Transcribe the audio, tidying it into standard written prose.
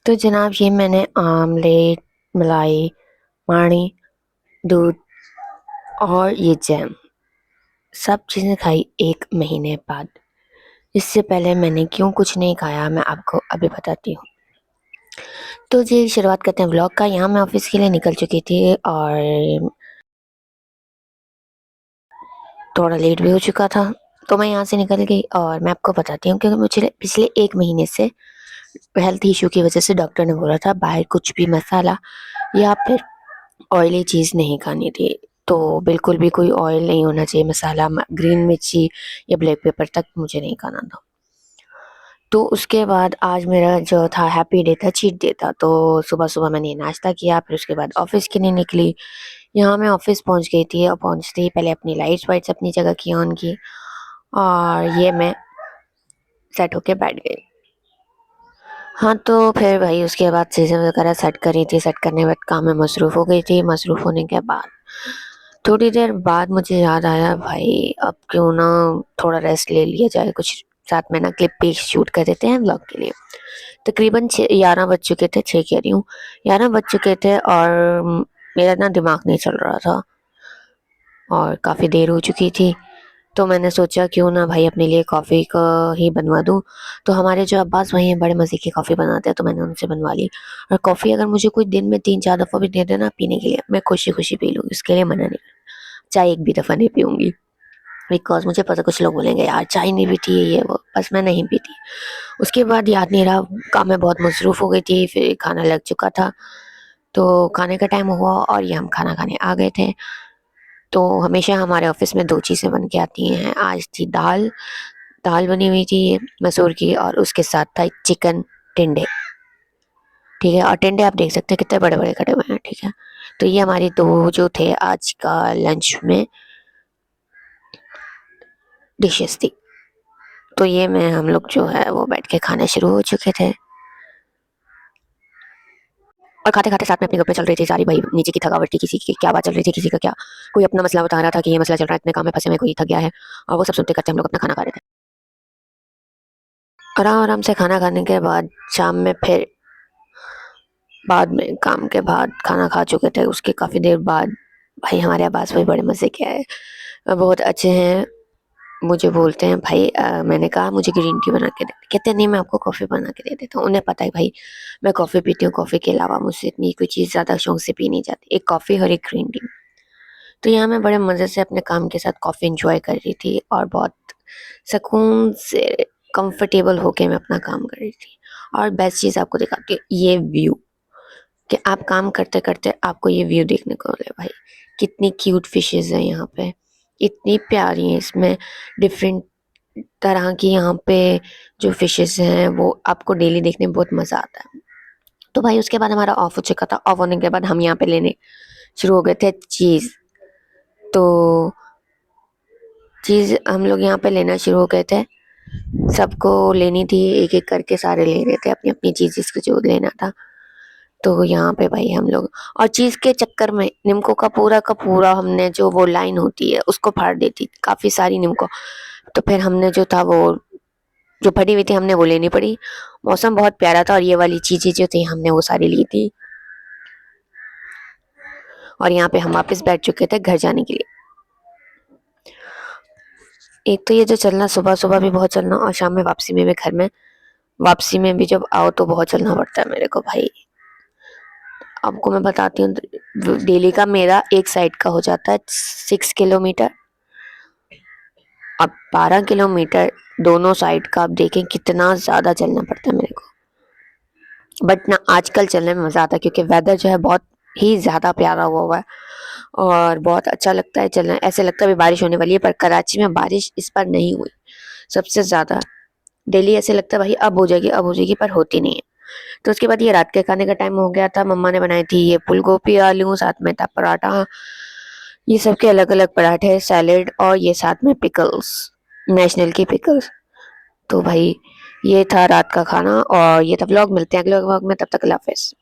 तो जनाब ये मैंने आमलेट, मलाई, मानी, दूध और ये जैम सब चीज़ें खाई 1 महीने बाद। इससे पहले मैंने क्यों कुछ नहीं खाया मैं आपको अभी बताती हूँ। तो जी शुरुआत करते हैं व्लॉग का। यहाँ मैं ऑफिस के लिए निकल चुकी थी और थोड़ा लेट भी हो चुका था। तो मैं यहाँ से निकल गई और मैं आपको बताती हूँ क्योंकि मुझे पिछले 1 महीने से हेल्थ इशू की वजह से डॉक्टर ने बोला था बाहर कुछ भी मसाला या फिर ऑयली चीज़ नहीं खानी थी। तो बिल्कुल भी कोई ऑयल नहीं होना चाहिए, मसाला ग्रीन मिर्ची या ब्लैक पेपर तक मुझे नहीं खाना था। तो उसके बाद आज मेरा जो था हैप्पी डे था, चीट डे था। तो सुबह सुबह मैंने नाश्ता किया, फिर उसके बाद ऑफिस के लिए निकली। यहाँ मैं ऑफिस पहुँच गई थी और पहुँचते ही पहले अपनी लाइट्स वाइट्स अपनी जगह की ऑन की और ये मैं सेट होके बैठ गई। हाँ तो फिर भाई उसके बाद चीज़ें वगैरह सेट करी थी। सेट करने के बाद काम में मसरूफ़ हो गई थी। मसरूफ़ होने के बाद थोड़ी देर बाद मुझे याद आया भाई अब क्यों ना थोड़ा रेस्ट ले लिया जाए, कुछ साथ में ना क्लिप भी शूट कर देते हैं व्लॉग के लिए। तकरीबन 11 बज चुके थे, 6 कह रही हूँ, 11 बज चुके थे और मेरा ना दिमाग नहीं चल रहा था और काफ़ी देर हो चुकी थी। तो मैंने सोचा क्यों ना भाई अपने लिए कॉफ़ी का ही बनवा दूँ। तो हमारे जो अब्बास भाई हैं बड़े मज़े की कॉफ़ी बनाते हैं, तो मैंने उनसे बनवा ली। और कॉफ़ी अगर मुझे कोई दिन में 3-4 दफ़ा भी दे देना पीने के लिए, मैं खुशी-खुशी पी लूँगी, उसके लिए मना नहीं। चाय एक भी दफ़ा नहीं पीऊँगी, बिकॉज़ मुझे पता कुछ लोग बोलेंगे यार चाय नहीं पीती है ये वो, बस मैं नहीं पीती। उसके बाद याद नहीं रहा, काम में बहुत मसरूफ़ हो गई थी, फिर खाना लग चुका था। तो खाने का टाइम हुआ और ये हम खाना खाने आ गए थे। तो हमेशा हमारे ऑफ़िस में 2 चीज़ें बन के आती हैं। आज थी दाल, दाल बनी हुई थी मसूर की और उसके साथ था चिकन टिंडे, ठीक है? और टिंडे आप देख सकते हैं कितने बड़े-बड़े कटे हुए हैं, ठीक है? तो ये हमारी 2 जो थे आज का लंच में डिशेज़ थी। तो ये में हम लोग जो है वो बैठ के खाने शुरू हो चुके थे और खाते-खाते साथ में अपनी गप्पें चल रही थी सारी। भाई नीचे की थकावट थी, किसी की क्या बात चल रही थी, किसी का क्या, कोई अपना मसला बता रहा था कि ये मसला चल रहा है, इतने काम में फँसे हुए, कोई थक गया है और वो सब सुनते करते हम लोग अपना खाना खा रहे थे। आराम-आराम से खाना खाने के बाद शाम में फिर बाद में काम के बाद खाना खा चुके थे, उसके काफ़ी देर बाद भाई हमारे अब्बास भाई बड़े मज़े के आए। बहुत अच्छे हैं, मुझे बोलते हैं भाई मैंने कहा मुझे ग्रीन टी बना के दे। कहते हैं नहीं मैं आपको कॉफ़ी बना के दे देता हूँ। उन्हें पता है भाई मैं कॉफ़ी पीती हूँ, कॉफ़ी के अलावा मुझसे इतनी कोई चीज़ ज़्यादा शौक से पी नहीं जाती। एक कॉफ़ी और एक ग्रीन टी। तो यहाँ मैं बड़े मज़े से अपने काम के साथ कॉफ़ी एन्जॉय कर रही थी और बहुत सुकून से कंफर्टेबल होके मैं अपना काम कर रही थी। और बेस्ट चीज़ आपको दिखाती हूँ ये व्यू, कि आप काम करते-करते आपको ये व्यू देखने को मिले भाई। कितनी क्यूट फिशेज़ हैं यहाँ पे, इतनी प्यारी हैं इसमें, डिफरेंट तरह की यहाँ पे जो फिशेज़ हैं वो आपको डेली देखने में बहुत मज़ा आता है। तो भाई उसके बाद हमारा ऑफ हो चुका था, ऑफ होने के बाद हम यहाँ पे लेने शुरू हो गए थे चीज़। तो चीज़ हम लोग यहाँ पे लेना शुरू हो गए थे, सबको लेनी थी, एक-एक करके सारे ले रहे थे अपनी-अपनी चीज़ जिसको जो लेना था। तो यहाँ पे भाई हम लोग और चीज़ के चक्कर में निम्को का पूरा हमने जो वो लाइन होती है उसको फाड़ दी थी, काफ़ी सारी निम्को। तो फिर हमने जो था वो जो फटी हुई थी हमने वो लेनी पड़ी। मौसम बहुत प्यारा था और ये वाली चीज़ें जो थी हमने वो सारी ली थी और यहाँ पे हम वापस बैठ चुके थे घर जाने के लिए। एक तो ये जो चलना सुबह-सुबह भी बहुत चलना और शाम में वापसी में भी घर में वापसी में भी जब आओ तो बहुत चलना पड़ता है मेरे को भाई। आपको मैं बताती हूँ डेली का मेरा एक साइड का हो जाता है 6 किलोमीटर। अब 12 किलोमीटर दोनों साइड का आप देखें कितना ज़्यादा चलना पड़ता है मेरे को। बट ना आजकल चलने में मज़ा आता है क्योंकि वेदर जो है बहुत ही ज़्यादा प्यारा हुआ है और बहुत अच्छा लगता है चलना। ऐसे लगता है अभी बारिश होने वाली है पर कराची में बारिश इस बार नहीं हुई सबसे ज़्यादा। डेली ऐसे लगता है भाई अब हो जाएगी पर होती नहीं है। तो उसके बाद ये रात के खाने का टाइम हो गया था। मम्मा ने बनाई थी ये फूल गोभी आलू, साथ में था पराठा, ये सब के अलग-अलग पराठे, सैलेड और ये साथ में पिकल्स, नेशनल की पिकल्स। तो भाई ये था रात का खाना और ये था व्लॉग। मिलते हैं अगले व्लॉग में, तब तक अल्लाह हाफ़िज़।